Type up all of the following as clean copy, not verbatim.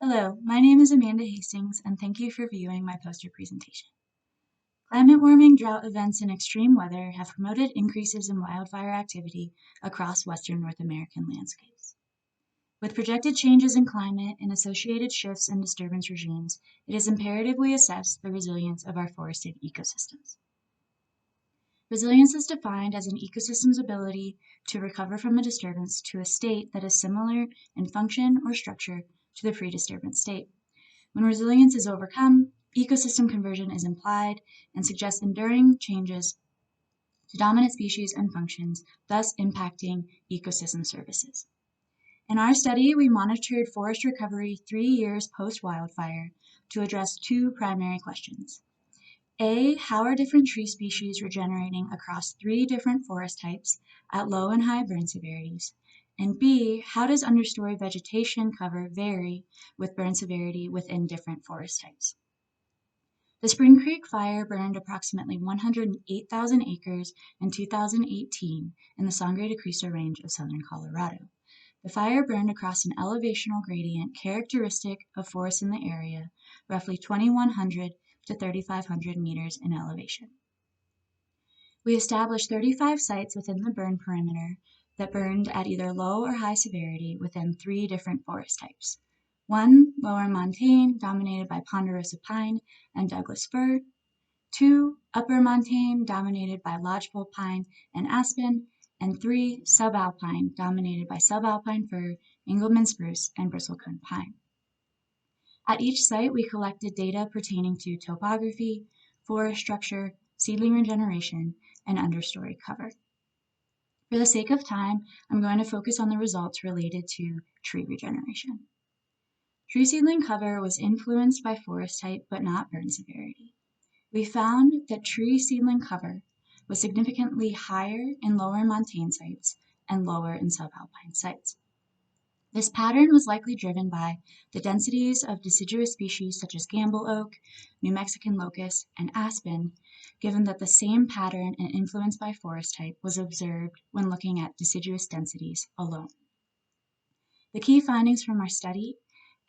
Hello, my name is Amanda Hastings, and thank you for viewing my poster presentation. Climate warming, drought events, and extreme weather have promoted increases in wildfire activity across Western North American landscapes. With projected changes in climate and associated shifts in disturbance regimes, it is imperative we assess the resilience of our forested ecosystems. Resilience is defined as an ecosystem's ability to recover from a disturbance to a state that is similar in function or structure to the pre-disturbance state. When resilience is overcome, ecosystem conversion is implied and suggests enduring changes to dominant species and functions, thus impacting ecosystem services. In our study, we monitored forest recovery 3 years post-wildfire to address two primary questions. A, how are different tree species regenerating across 3 different forest types at low and high burn severities? And B, how does understory vegetation cover vary with burn severity within different forest types? The Spring Creek Fire burned approximately 108,000 acres in 2018 in the Sangre de Cristo Range of southern Colorado. The fire burned across an elevational gradient characteristic of forests in the area, roughly 2,100 to 3,500 meters in elevation. We established 35 sites within the burn perimeter that burned at either low or high severity within 3 different forest types. 1, lower montane, dominated by ponderosa pine and Douglas fir. 2, upper montane, dominated by lodgepole pine and aspen. And 3, subalpine, dominated by subalpine fir, Engelmann spruce, and bristlecone pine. At each site, we collected data pertaining to topography, forest structure, seedling regeneration, and understory cover. For the sake of time, I'm going to focus on the results related to tree regeneration. Tree seedling cover was influenced by forest type but not burn severity. We found that tree seedling cover was significantly higher in lower montane sites and lower in subalpine sites. This pattern was likely driven by the densities of deciduous species such as gamble oak, New Mexican locust, and aspen, given that the same pattern and influence by forest type was observed when looking at deciduous densities alone. The key findings from our study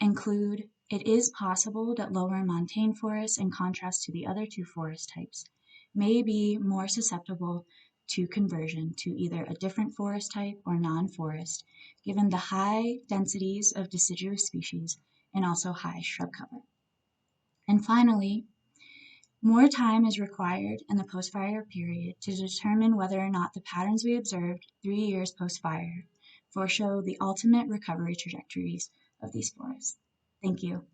include it is possible that lower montane forests, in contrast to the other 2 forest types, may be more susceptible to conversion to either a different forest type or non-forest, given the high densities of deciduous species and also high shrub cover. And finally, more time is required in the post-fire period to determine whether or not the patterns we observed 3 years post-fire foreshow the ultimate recovery trajectories of these forests. Thank you.